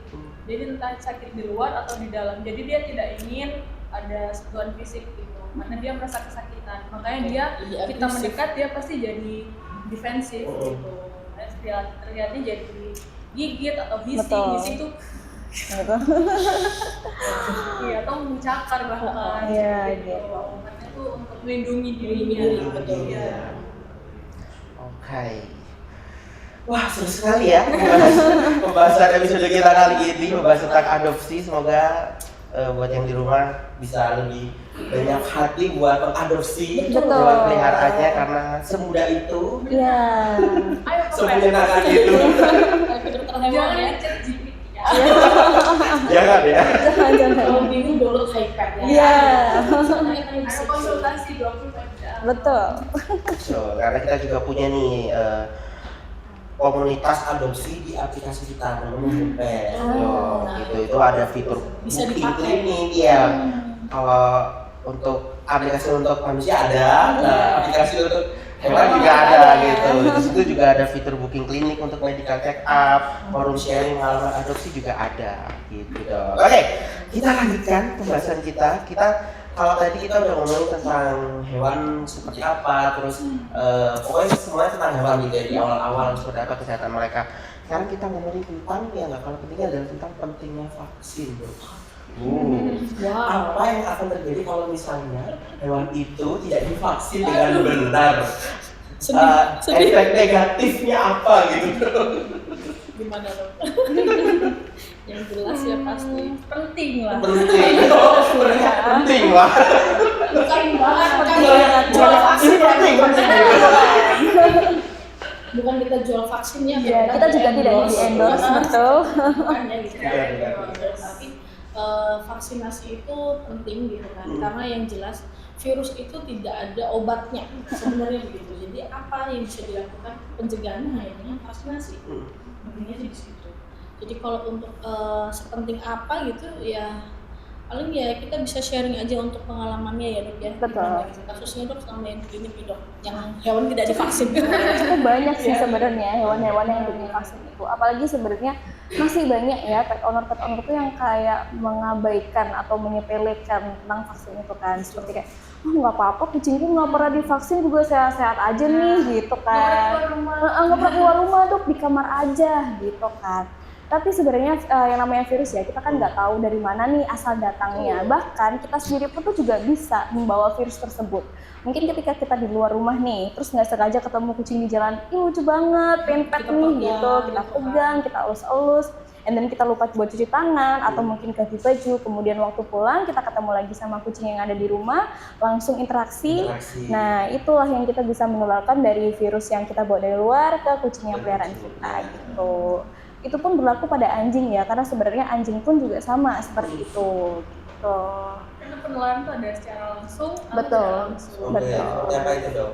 jadi entah sakit di luar atau di dalam, jadi dia tidak ingin ada sentuhan fisik gitu, karena dia merasa kesakitan, makanya dia kita mendekat dia pasti jadi defensif gitu. Nah, terlihatnya jadi gigit atau hissing di situ. Iya, atau mencakar bahkan. Iya, gitu. gitu. Karena itu untuk melindungi dirinya. Betul. Iya. Oke. Wah, seru sekali ya pembahasan episode kita kali ini, membahas tentang adopsi. Semoga buat yang di rumah bisa lebih banyak hati buat mengadopsi hewan peliharaannya karena semudah itu, Iya. Ayo semenyenangkan itu. jangan ngecek GPT ya. Jangan ya. Jangan. Kalau bingung download iPad ya. Iya. Ayo konsultasi 24 jam. Betul. So, karena kita juga punya nih komunitas adopsi di aplikasi kita namanya Happet. Itu ada fitur Bisa booking dipakai. klinik ya. Kalau untuk aplikasi untuk manusia ada, nah, aplikasi untuk hewan juga ada gitu. Di situ juga ada fitur booking klinik untuk medical check up, forum sharing pengalaman adopsi juga ada gitu dong. Oke, kita lanjutkan pembahasan kita. Kalau tadi kita udah ngomongin tentang hewan seperti apa, terus pokoknya semuanya tentang hewan gitu ya, di awal-awal seperti apa kesehatan mereka. Sekarang kita ngomongin tentang ya nggak, kalau pentingnya adalah tentang pentingnya vaksin. Apa yang akan terjadi kalau misalnya hewan itu tidak divaksin dengan benar? Efek negatifnya apa gitu? Gimana dong? Yang jelas ya pasti Penting lah. Penting lah. bukan banget Jual vaksin penting. bukan kita jual vaksinnya, Iya, kita juga tidak di-endorse, betul. Bukan ya gitu. Iya. Tapi vaksinasi itu penting gitu kan, karena yang jelas virus itu tidak ada obatnya sebenarnya begitu. Jadi apa yang bisa dilakukan pencegahannya hanya dengan vaksinasi. Intinya di situ. Jadi kalau untuk sepenting apa gitu ya, paling ya kita bisa sharing aja untuk pengalamannya ya Dok ya. Betul. Gimana gitu. Kasusnya Dok sama yang klinik nih Dok, yang hewan tidak divaksin. Cukup banyak sih sebenarnya hewan-hewan yang belum divaksin itu. Apalagi sebenarnya masih banyak ya pet owner tuh yang kayak mengabaikan atau menyepelekan tentang vaksin itu kan. Seperti kayak, nggak apa-apa, kucingku nggak pernah divaksin juga sehat-sehat aja nih gitu kan. Nggak pernah keluar rumah Dok, di kamar aja gitu kan. Tapi sebenarnya yang namanya virus ya, kita kan nggak tahu dari mana nih asal datangnya. Bahkan kita sendiri pun tuh juga bisa membawa virus tersebut. Mungkin ketika kita di luar rumah nih, terus nggak sengaja ketemu kucing di jalan, ih lucu banget, pengen pet nih gitu, kita pegang, kita elus-elus. and then kita lupa buat cuci tangan atau mungkin ganti baju, kemudian waktu pulang kita ketemu lagi sama kucing yang ada di rumah, langsung interaksi. Nah, itulah yang kita bisa menularkan dari virus yang kita bawa dari luar ke kucing yang peliharaan kita gitu. Itu pun berlaku pada anjing ya, karena sebenarnya anjing pun juga sama seperti itu gitu. Karena penularan itu ada secara langsung atau Betul. tidak langsung. Betul. Apa itu dok?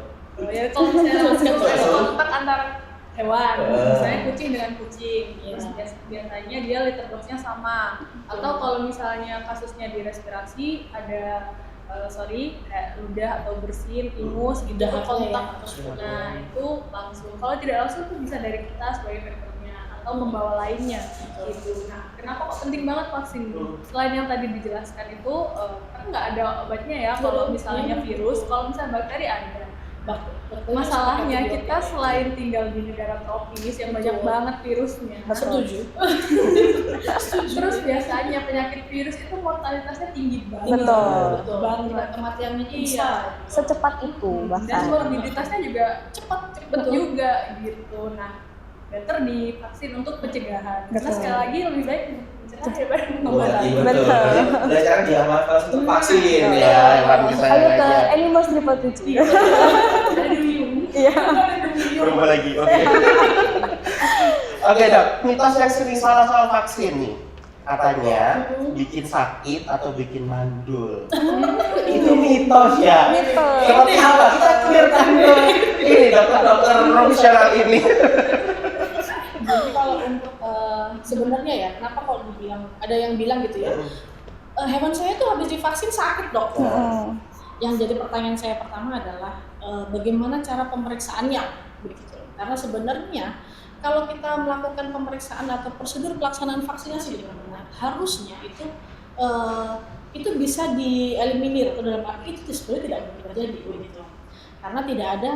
Ya kalau misalnya langsung ada kontak antara hewan, misalnya kucing dengan kucing, ya, biasanya dia litter box-nya sama. Atau kalau misalnya kasusnya di respirasi ada kayak ludah atau bersin, ingus, gitu kontak. Nah itu langsung. Kalau tidak langsung itu bisa dari kita sebagai veteriner atau membawa lainnya gitu. Nah kenapa kok penting banget vaksin? Selain yang tadi dijelaskan itu, kan nggak ada obatnya ya kalau misalnya virus, kalau misalnya bakteri ada. Masalahnya kita selain tinggal di negara tropis yang banyak banget virusnya. Setuju. Terus biasanya penyakit virus itu mortalitasnya tinggi banget. Betul. Banget. Kematiannya Iya. Secepat itu Dan bahkan. morbiditasnya juga cepet juga gitu. Nah, better divaksin untuk pencegahan. Karena Betul. sekali lagi lebih baik mencegah daripada mengobati. Betul. Belajar dia malah untuk vaksin ya, hewan Ayo ke kesayangannya. Animals 777. Ada duyung. Iya. Berubah lagi, oke. Oke dok, mitos yang sering salah soal vaksin nih. Katanya bikin sakit atau bikin mandul. Itu mitos ya. Mitos. Seperti apa? Kita clearkan dulu. Ini dokter profesional ini. Jadi kalau untuk sebenarnya ya, kenapa kalau dibilang ada yang bilang gitu ya, hewan saya tuh habis divaksin sakit dok. Yang jadi pertanyaan saya pertama adalah bagaimana cara pemeriksaannya, begitu. Karena sebenarnya kalau kita melakukan pemeriksaan atau prosedur pelaksanaan vaksinasi dengan benar, harusnya itu bisa dieliminir atau dalam arti itu sebenarnya tidak akan terjadi, begitu. Karena tidak ada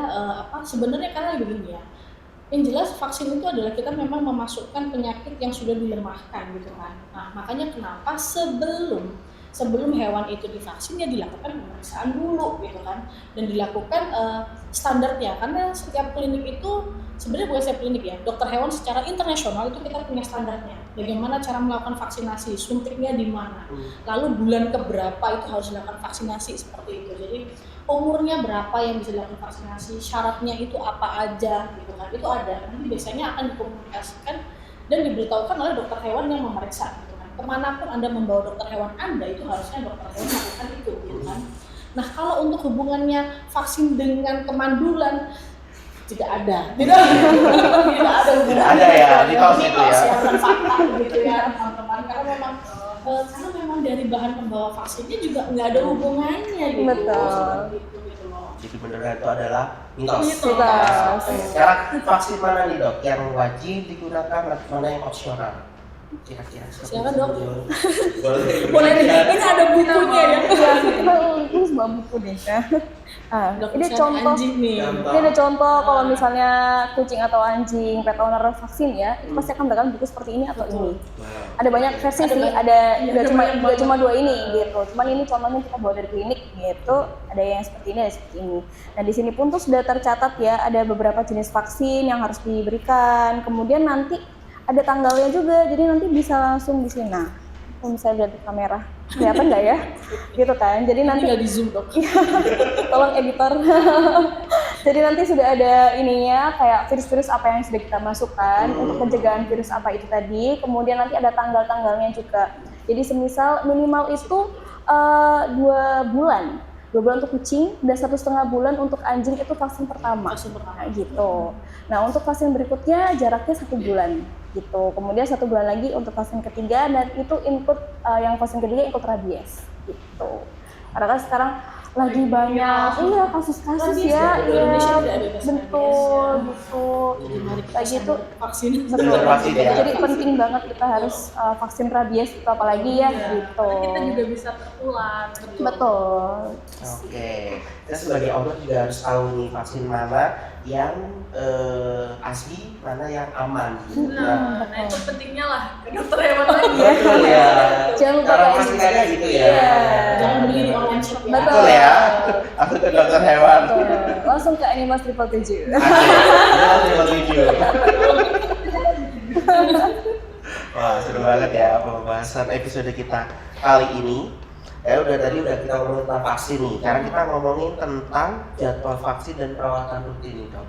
sebenarnya karena begini ya. Yang jelas vaksin itu adalah kita memang memasukkan penyakit yang sudah dilemahkan gitu kan. Nah, makanya kenapa sebelum hewan itu divaksin ya dilakukan pemeriksaan dulu gitu kan, dan dilakukan standarnya, karena setiap klinik itu sebenarnya bukan setiap klinik ya, dokter hewan secara internasional itu kita punya standarnya bagaimana cara melakukan vaksinasi, suntiknya di mana, lalu bulan keberapa itu harus dilakukan vaksinasi seperti itu. Jadi umurnya berapa yang bisa dilakukan vaksinasi, syaratnya itu apa aja gitu kan, itu ada. Nanti biasanya akan dikomunikasikan dan diberitahukan oleh dokter hewan yang memeriksa gitu kan. Kemanapun Anda membawa dokter hewan Anda, itu harusnya dokter hewan melakukan itu gitu kan. Nah kalau untuk hubungannya vaksin dengan kemandulan, tidak ada Tidak ada ya, mitos itu ya. Fakta gitu ya teman-teman, karena memang dari bahan pembawa vaksinnya juga nggak ada hubungannya gitu. Betul. Gitu loh. Jadi beneran itu adalah mitos. Mitos. Sekarang vaksin mana nih dok yang wajib digunakan, mana yang opsional? Kira-kira Silakan, Dok. Boleh Ini ada bukunya ya. Ini sebuah buku deh. Dok, Ini misalnya contoh. anjing nih. Ini ada contoh kalau misalnya kucing atau anjing pet owner vaksin ya, itu pasti akan mendapatkan buku seperti ini atau ini. Ada banyak versi sih, ada nggak cuma dua ini gitu. Cuman ini contohnya kita bawa dari klinik gitu. Ada yang seperti ini, ada seperti ini. Nah di sini pun tuh sudah tercatat ya, ada beberapa jenis vaksin yang harus diberikan. Kemudian nanti ada tanggalnya juga, jadi nanti bisa langsung di sini. Nah, kalau misalnya lihat di kamera, kelihatan nggak ya? Gitu kan. Jadi nanti Tinggal di zoom dok. tolong editor. Jadi nanti sudah ada ininya kayak virus-virus apa yang sudah kita masukkan untuk pencegahan virus apa itu tadi. Kemudian nanti ada tanggal-tanggalnya juga. Jadi semisal minimal itu 2 bulan. 2 bulan untuk kucing dan 1,5 bulan untuk anjing itu vaksin pertama. Nah, gitu. Nah untuk vaksin berikutnya jaraknya 1 bulan gitu. Kemudian 1 bulan lagi untuk vaksin ketiga, dan itu include yang vaksin ketiga include rabies gitu. Karena kan sekarang lagi banyak kasus-kasus Rabies ya, di Indonesia tidak ada kasus betul rabies, gitu. Jadi mari kita Kayak gitu. vaksin. Betul. Vaksin ya. Jadi penting banget kita harus vaksin rabies itu apalagi ya gitu. Karena kita juga bisa tertular. Betul. Oke, kita sebagai owner juga harus tahu nih vaksin mana yang asli, mana yang aman. Nah itu pentingnya lah ke dokter hewan lagi. Betul ya. Jangan lupa Cara kayak memastikannya gitu ya. Iya. Jangan beli di online shop ya. Betul. Betul ya. Aku ke dokter hewan. Betul. Langsung ke Animals 777. Oke, terima kasih. Wah, seru banget ya pembahasan episode kita kali ini. Tadi udah kita ngomongin tentang vaksin nih. Sekarang kita ngomongin tentang jadwal vaksin dan perawatan rutin nih, Dok.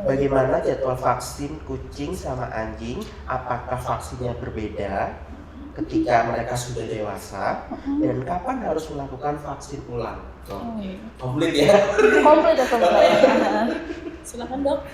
Bagaimana jadwal vaksin kucing sama anjing? Apakah vaksinnya berbeda ketika mereka sudah dewasa? Dan kapan harus melakukan vaksin ulang? Komplit ya? Komplit ya komplit. Silakan dok.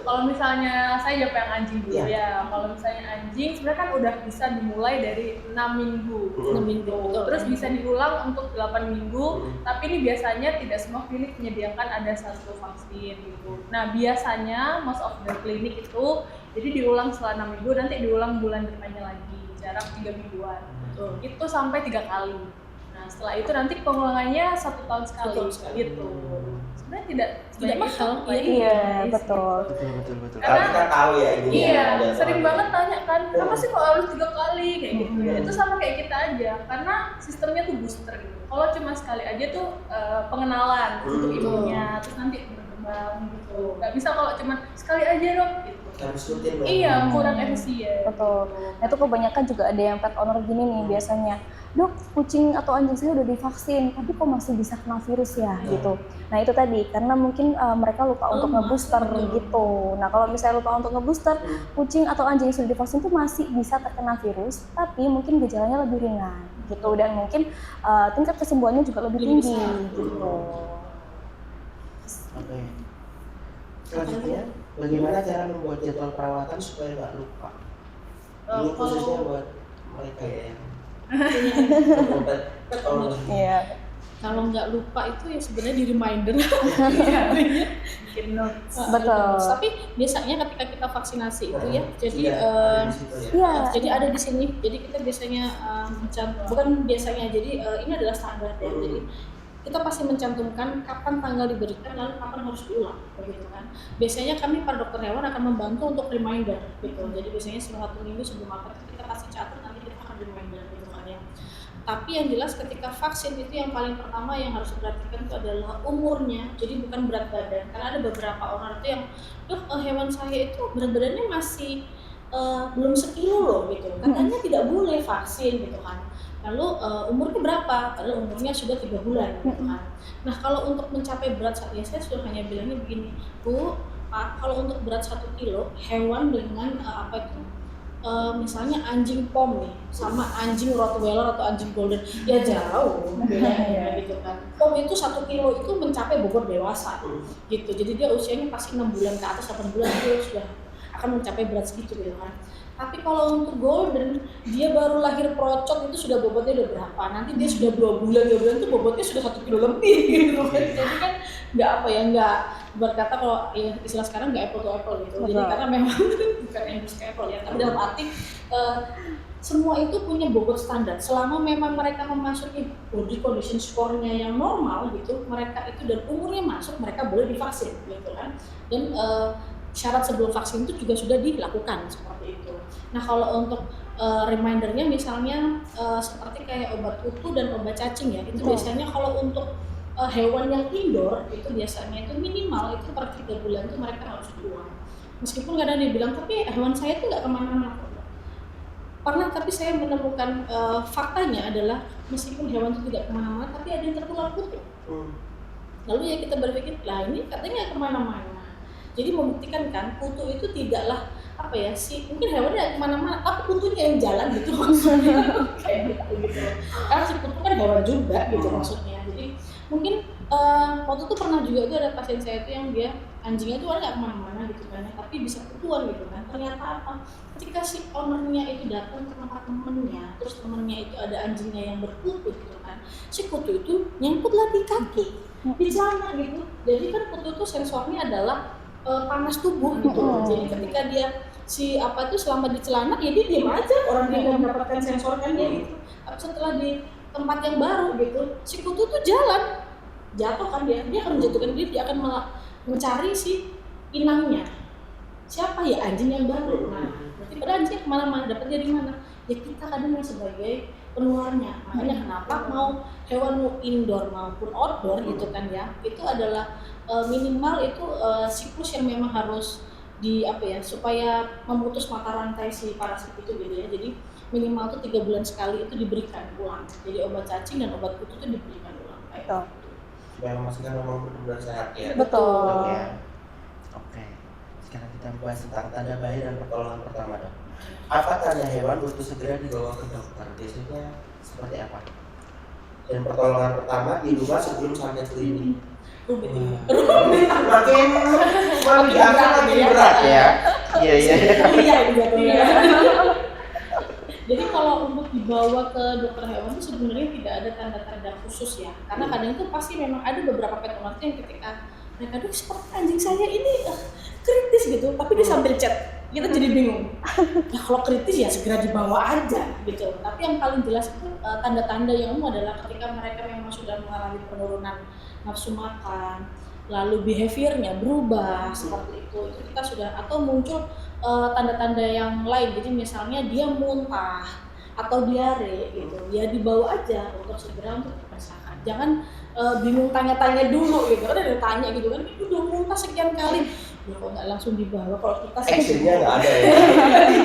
Kalau misalnya saya jawab yang anjing dulu Iya. ya. Kalau misalnya anjing sebenarnya kan udah bisa dimulai dari 6 minggu. 6 minggu. Terus bisa diulang untuk 8 minggu. Tapi ini biasanya tidak semua klinik menyediakan ada satu vaksin gitu. Nah, biasanya most of the klinik itu jadi diulang setelah 6 minggu, nanti diulang bulan depannya lagi. Jarak 3 mingguan. Itu sampai 3 kali. Nah, setelah itu nanti pengulangannya 1 tahun sekali. Gitu. Sebenarnya tidak mahal. Iya, betul. Betul. Karena Kita tahu ya ini. iya, sering banget tanya kan, kenapa sih kok harus 3 kali kayak gitu ya? Itu sama kayak kita aja, karena sistemnya tuh booster gitu. Kalau cuma sekali aja tuh pengenalan untuk ibunya, terus nanti berkembang gitu. Gak bisa kalau cuma sekali aja dong gitu. Harus rutin. Iya, kurang efisien. Betul. Nah itu kebanyakan juga ada yang pet owner gini nih biasanya, dok kucing atau anjing saya udah divaksin, tapi kok masih bisa kena virus ya gitu. Nah itu tadi karena mungkin mereka lupa untuk ngebooster gitu. Nah kalau misalnya lupa untuk ngebooster, kucing atau anjing yang sudah divaksin tuh masih bisa terkena virus, tapi mungkin gejalanya lebih ringan gitu dan mungkin tingkat kesembuhannya juga lebih tinggi gitu. Oke. Selanjutnya, bagaimana cara membuat jadwal perawatan supaya nggak lupa? Ini khususnya buat mereka ya. Iya. Kalau nggak lupa itu ya sebenarnya di reminder. Bikin notes. Betul. Tapi biasanya ketika kita vaksinasi itu ya, jadi Iya. jadi ada di sini. Jadi kita biasanya bukan biasanya. Jadi ini adalah standar ya. Jadi kita pasti mencantumkan kapan tanggal diberikan lalu kapan harus diulang begitu kan. Biasanya kami para dokter hewan akan membantu untuk reminder gitu. Jadi biasanya selama 1 minggu sebelum makan kita pasti catat, nanti kita akan reminder gitu kan ya. Tapi yang jelas ketika vaksin itu yang paling pertama yang harus diperhatikan itu adalah umurnya. Jadi bukan berat badan. Karena ada beberapa orang itu yang hewan saya itu berat badannya masih belum sekilo loh gitu. Katanya tidak boleh vaksin gitu kan. Lalu umurnya berapa? Padahal umurnya sudah 3 bulan gitu kan. Nah kalau untuk mencapai berat ya saya sudah hanya bilangnya begini, Bu, Pak, kalau untuk berat 1 kilo hewan dengan misalnya anjing pom nih sama anjing rottweiler atau anjing golden ya jauh bedanya gitu kan. Pom itu 1 kilo itu mencapai bobot dewasa gitu. Jadi dia usianya pasti 6 bulan ke atas, 8 bulan dia sudah akan mencapai berat segitu gitu kan. Tapi kalau untuk golden, dia baru lahir procot itu sudah bobotnya udah berapa? Nanti dia sudah 2 bulan itu bobotnya sudah 1 kilo lebih gitu kan. Jadi kan nggak berkata kalau ya, istilah sekarang nggak apple to apple gitu. Jadi karena memang bukan apples ke apple ya, tapi dalam arti semua itu punya bobot standar. Selama memang mereka memasuki body condition score-nya yang normal gitu, mereka itu dan umurnya masuk, mereka boleh divaksin gitu kan. Dan syarat sebelum vaksin itu juga sudah dilakukan seperti itu. Nah kalau untuk remindernya misalnya seperti kayak obat kutu dan obat cacing ya, itu biasanya kalau untuk hewan yang indoor itu biasanya itu minimal itu per 3 bulan itu mereka harus buang. Meskipun kadang dia bilang tapi hewan saya itu nggak kemana-mana. Pernah tapi saya menemukan faktanya adalah meskipun hewan itu tidak kemana-mana tapi ada yang tertular kutu. Lalu ya kita berpikir lah ini katanya kemana-mana. Jadi membuktikan kan kutu itu tidaklah mungkin hewannya kemana-mana tapi kutunya yang jalan gitu maksudnya kayak gitu. Karena si kutu kan hewan juga gitu maksudnya. Jadi mungkin waktu itu pernah juga itu ada pasien saya itu yang dia anjingnya itu nggak kemana-mana gitu kan, tapi bisa kutuan gitu kan. Ternyata apa? Ketika si ownernya itu datang ke tempat temennya, terus temennya itu ada anjingnya yang berkutu gitu kan, si kutu itu nyangkutlah di kaki, di celana gitu. Jadi kan kutu itu sensornya adalah panas tubuh gitu. Jadi ketika dia selama di celana ya dia diam aja, orang dia nggak mendapatkan sensor kan dia gitu. Tapi setelah di tempat yang baru gitu, si kutu tuh jatuh kan dia akan menjatuhkan diri, dia akan mencari si inangnya. Siapa ya anjing yang baru? Nah, berarti pada anjing kemana-mana, dapatnya di mana? Ya kita kadang sebagai penularnya. Makanya kenapa mau hewan indoor maupun outdoor gitu kan ya, itu adalah minimal itu siklus yang memang harus di apa ya, supaya memutus mata rantai si parasit itu gitu ya. Jadi minimal tuh 3 bulan sekali itu diberikan ulang. Jadi obat cacing dan obat kutu itu diberikan ulang. Kayak Betul. gitu. Supaya memastikan memang benar-benar sehat ya. Betul. Dok, ya. Oke. Sekarang kita bahas tentang tanda bahaya dan pertolongan pertama, Dok. Apa tanda hewan butuh segera dibawa ke dokter? Biasanya seperti apa? Dan pertolongan pertama di rumah sebelum sampai klinik. Rumit ya. Makin diangkat makin berat ya. Iya iya. Iya gitu ya. Jadi kalau untuk dibawa ke dokter hewan itu sebenarnya tidak ada tanda-tanda khusus ya. Karena kadang itu pasti memang ada beberapa pet owner yang ketika mereka aduh seperti anjing saya ini kritis gitu, tapi dia sambil chat, kita jadi bingung. Ya kalau kritis ya segera dibawa aja gitu. Tapi yang paling jelas itu tanda-tanda yang umum adalah ketika mereka memang sudah mengalami penurunan nafsu makan, lalu behaviornya berubah seperti itu kita sudah, atau muncul tanda-tanda yang lain. Jadi misalnya dia muntah atau diare gitu, ya dibawa aja untuk segera untuk diperiksakan. Jangan bingung tanya-tanya dulu gitu, kan ada tanya gitu kan, itu udah muntah sekian kali, ya kok nggak langsung dibawa. Kalau kita sih Actionnya nggak ada ya.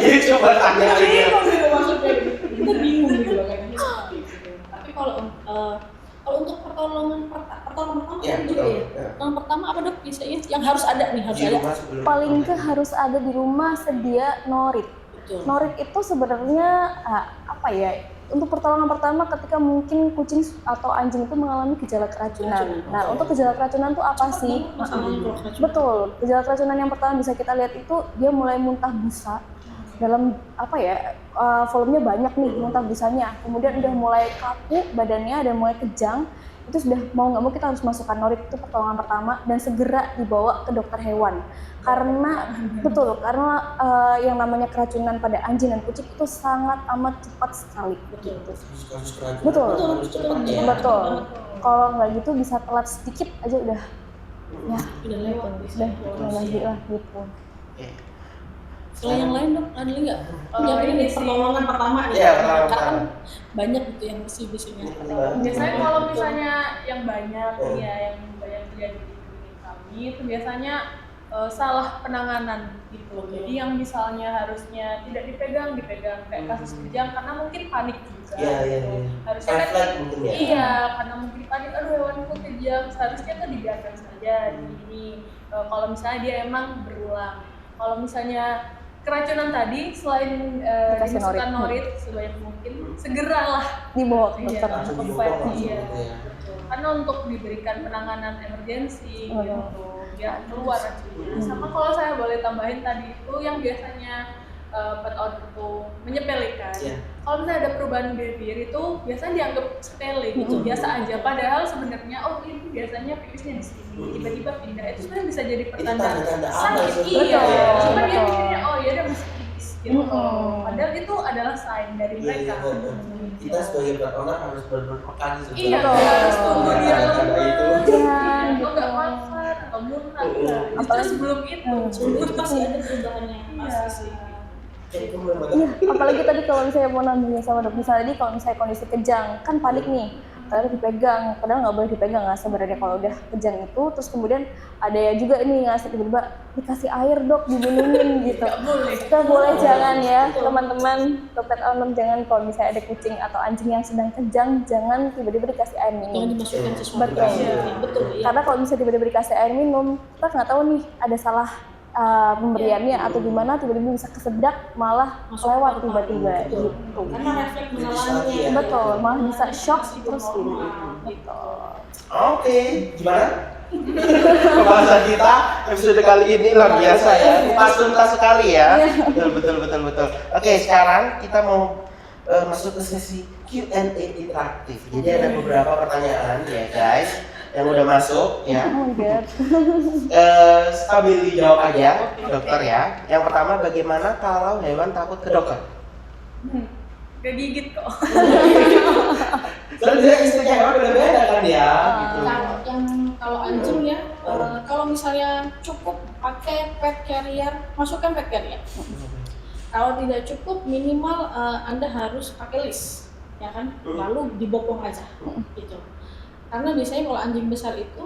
Jadi coba tanya aja. bingung gitu maksudnya gitu. Kita bingung gitu loh kayaknya seperti itu. Tapi kalau untuk pertolongan pertama Ya, juga betul. ya. Yang pertama apa dok biasanya yang harus ada nih, harus Di ada. rumah sebelum Paling nggak harus ada di rumah sedia norit. Betul. Norit itu sebenarnya apa ya? Untuk pertolongan pertama ketika mungkin kucing atau anjing itu mengalami gejala keracunan. Keracunan. Nah, untuk gejala keracunan itu apa Cepat sih? banget masalahnya kalau keracunan. Betul. Gejala keracunan yang pertama bisa kita lihat itu dia mulai muntah busa dalam apa ya? Volumenya banyak nih muntah busanya. Kemudian udah mulai kaku badannya dan mulai kejang. Itu sudah mau nggak mau kita harus masukkan norit, itu pertolongan pertama, dan segera dibawa ke dokter hewan. Karena betul, karena yang namanya keracunan pada anjing dan kucing itu sangat amat cepat sekali. Betul. kasus keracunan Betul. harus cepat ya. Betul. Kalau nggak gitu bisa telat sedikit aja udah ya Udah lewat udah lagi lah gitu. Oke. Kalau yang lain dok, ada lagi nggak? Yang ini ini sih. pertolongan pertama nih. Iya, pertolongan Karena kan pertama. banyak gitu yang biasanya. Biasanya kalau misalnya yang banyak nih ya, yang banyak terjadi di klinik kami itu biasanya salah penanganan gitu. Jadi yang misalnya harusnya tidak dipegang kayak kasus kejang karena mungkin panik juga. Iya iya gitu. iya. Harusnya kan Refleks mungkin ya. iya, karena mungkin panik, aduh hewanku kejang, seharusnya tuh dibiarkan saja di ini. Kalau misalnya dia emang berulang, kalau misalnya keracunan tadi selain Dikasih dimasukkan norit. norit sebanyak mungkin, segeralah Dibawa ke Iya, dokter. Langsung ke dibawa vet, langsung iya. gitu ya. Betul. Karena untuk diberikan penanganan emergensi Oh, gitu, biar keluar racunnya. Sama kalau saya boleh tambahin tadi itu yang biasanya pet owner itu menyepelekan. Iya. Kalau misalnya ada perubahan behavior itu biasanya dianggap sepele gitu, biasa aja. Padahal sebenarnya oh ini biasanya pipisnya di sini, tiba-tiba pindah. Itu sebenarnya bisa jadi pertanda tanda-tanda apa sakit. sebenarnya? Iya. Betul, Cuma dia betul. mikirnya oh ya udah masih pipis gitu. Padahal itu adalah sign dari Iya, mereka. iya. Kita sebagai pet owner harus benar-benar peka nih sebenarnya. Iya, Betul. harus tunggu dia Tanda-tanda itu. lemas, Iya, atau nggak betul. makan, atau muntah. Justru Apalagi- sebelum itu, Sebelum itu pasti ada perubahannya pasti sih. Kayak kemana-mana. Iya, apalagi tadi kalau misalnya mau nambahnya sama dok, misalnya tadi kalau misalnya kondisi kejang, kan panik nih, padahal dipegang, padahal nggak boleh dipegang nggak sebenarnya kalau udah kejang itu, terus kemudian ada ya juga ini ngasih tiba-tiba dikasih air dok, diminumin gitu. nggak boleh. Kita boleh jangan ya teman-teman, ke pet owner jangan kalau misalnya ada kucing atau anjing yang sedang kejang, jangan tiba-tiba dikasih air Jangan minum. dimasukkan sesuatu. Betul. Betul ya. Karena kalau misalnya tiba-tiba dikasih air minum, kita nggak tahu nih ada salah pemberiannya atau gimana, tiba-tiba bisa kesedak malah Masuk lewat paru-paru. tiba-tiba Betul. gitu. Karena refleks Kritis menelannya. lagi ya. Betul, malah bisa shock Masih terus berhormon, gitu. gitu. Oke, gimana? Pembahasan kita episode kali ini luar biasa ya, tuntas sekali ya. Betul. Oke, sekarang kita mau masuk ke sesi Q&A interaktif. Jadi ada beberapa pertanyaan ya guys yang udah masuk ya. Oh my god. Sambil dijawab aja dokter ya. Yang pertama, bagaimana kalau hewan takut ke dokter? Gak gigit kok. Soalnya istrinya hewan beda-beda kan ya. Gitu. Kalau anjing ya, kalau misalnya cukup pakai pet carrier, masukkan pet carrier. Kalau tidak cukup, minimal Anda harus pakai leash, ya kan? Lalu dibopong aja, gitu. Karena biasanya kalau anjing besar itu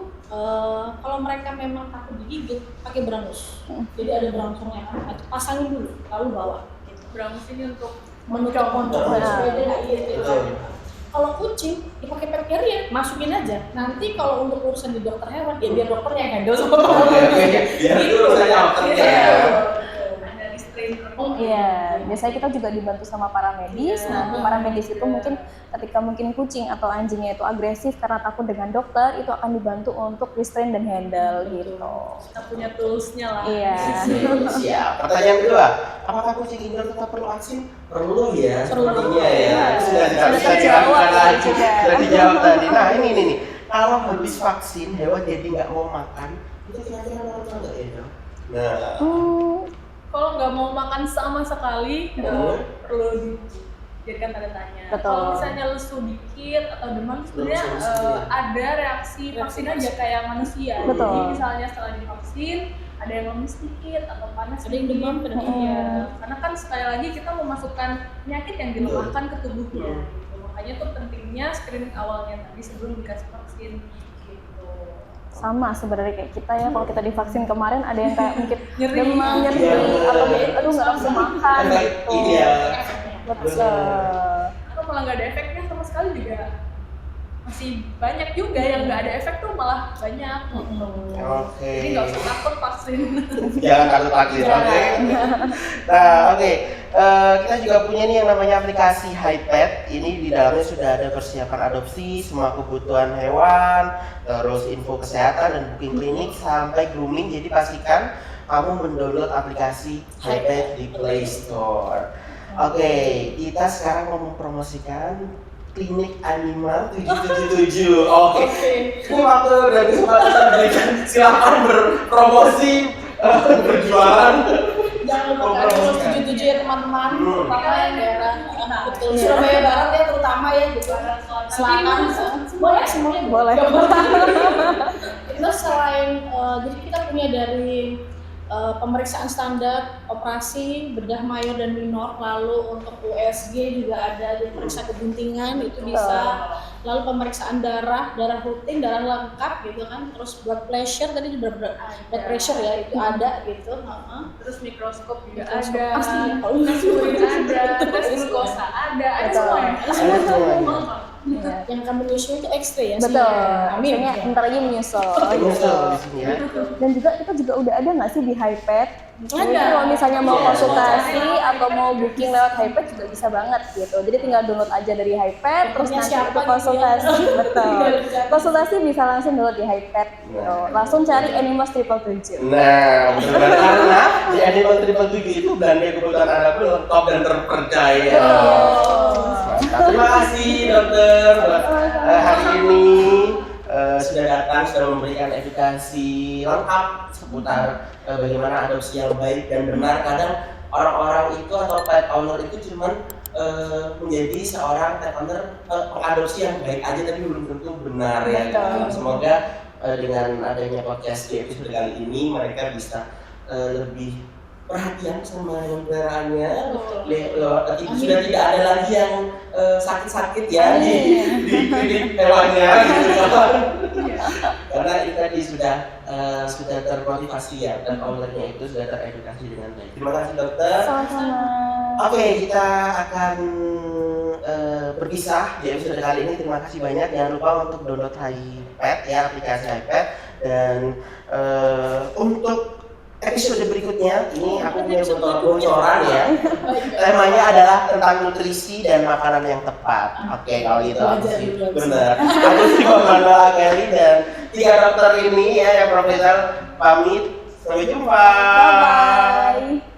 kalau mereka memang takut digigit pakai berangus. Jadi ada berangusnya kan, pasangin dulu lalu bawa gitu. Berangus ini untuk Menutup moncong Benar. supaya dia nggak gigit gitu. Betul. Kalau kucing dipakai pet carrier, masukin aja. Nanti kalau untuk urusan di dokter hewan, ya biar dokternya yang handle sama Oke, oke. Biar itu urusannya dokternya ya. ada restraint. Iya, biasanya kita juga dibantu sama para medis. Nanti para medis itu mungkin ketika mungkin kucing atau anjingnya itu agresif karena takut dengan dokter, itu akan dibantu untuk restrain dan handle gitu. Kita punya toolsnya lah. Iya. Siap. Pertanyaan kedua, apakah kucing indoor tetap perlu vaksin? Perlu ya, sepertinya ya. Itu sudah Sudah dijawab terjawab lagi. juga. Sudah dijawab tadi. Nah ini nih, kalau habis vaksin hewan jadi nggak mau makan, itu kira-kira normal nggak ya dok? Nah, Kalau nggak mau makan sama sekali, perlu dijadikan tanda tanya. Betul. Kalau misalnya lesu dikit atau demam, sebenarnya Lesu sedikit. ada reaksi vaksin aja kayak manusia. Betul. Jadi misalnya setelah divaksin, ada yang lemes sedikit atau panas, Ada yang demam, ada yang Iya. Karena kan sekali lagi kita memasukkan penyakit yang dilemahkan ke tubuhnya. Gitu. Makanya tuh pentingnya screening awalnya tadi sebelum dikasih vaksin. Gitu. Sama sebenarnya kayak kita ya, kalau kita divaksin kemarin ada yang kayak mungkin Nyeri. demam, nyeri, Iya. atau mungkin aduh nggak nafsu makan Kayak gitu. ini ya. Betul. Atau malah nggak ada efeknya sama sekali juga. Masih banyak juga yang nggak ada efek tuh malah banyak. Oke. Jadi nggak usah takut vaksin. Jangan takut vaksin, oke? Nah, oke. Kita juga punya nih yang namanya aplikasi HiPet. Ini di dalamnya sudah ada persiapan adopsi, semua kebutuhan hewan, terus info kesehatan dan booking klinik sampai grooming. Jadi pastikan kamu mendownload aplikasi HiPet di Play Store. Oke, kita sekarang mau mempromosikan Klinik Animal 777. Oke. Ini waktu dan kesempatan diberikan, silakan berpromosi, berjualan. Jangan lupa kalau 77 ya teman-teman, terutama yang daerah betul Surabaya Barat ya terutama ya gitu. Selatan boleh semuanya Boleh. Kita selain jadi kita punya dari pemeriksaan standar operasi bedah mayor dan minor, lalu untuk USG juga ada, jadi periksa kebuntingan itu bisa, lalu pemeriksaan darah rutin, darah lengkap gitu kan, terus blood pressure tadi blood pressure ya itu ada gitu. Terus mikroskop juga Mikroskop ada. pasti ya, kalau Insulin ada, tes glukosa ada Betul. semua. Iya. yang kami menyusul itu X-ray ya. Betul. Amin. Maksudnya bentar lagi menyusul. Betul di sini ya. Dan juga kita juga udah ada nggak sih di HiPet? Jadi Ada. kalau misalnya mau Iya. konsultasi atau mau booking lewat HiPet juga bisa banget gitu. Jadi tinggal download aja dari HiPet, terus Punya nanti siapa itu gitu konsultasi. ya. Betul. Konsultasi bisa langsung download di HiPet. Gitu. Langsung cari Animals 777. Nah, benar karena di Animal 777 itu belanja kebutuhan anak pun lengkap dan terpercaya. Mantap. Terima kasih dokter buat hari ini sudah datang, sudah memberikan edukasi lengkap seputar bagaimana adopsi yang baik dan benar. Kadang orang-orang itu atau pet owner itu cuman menjadi seorang pet owner pengadopsi yang baik aja tapi belum tentu benar ya. Betul. Semoga dengan adanya podcast di episode kali ini mereka bisa lebih perhatian sama hewan peliharaannya. Sudah tidak ada lagi yang sakit-sakit ya di klinik hewannya gitu kan. Karena itu tadi sudah termotivasi ya, dan ownernya itu sudah teredukasi dengan baik. Terima kasih dokter. Sama-sama. Oke, kita akan berpisah di episode kali ini. Terima kasih banyak. Jangan lupa untuk download HiPet ya, aplikasi HiPet. Dan untuk episode berikutnya ini aku punya bocoran ya. Temanya adalah tentang nutrisi dan makanan yang tepat. Oke, kalau gitu benar. Aku sih Manuel Kelly dan tiga dokter ini ya yang profesor pamit. Sampai jumpa. Bye-bye.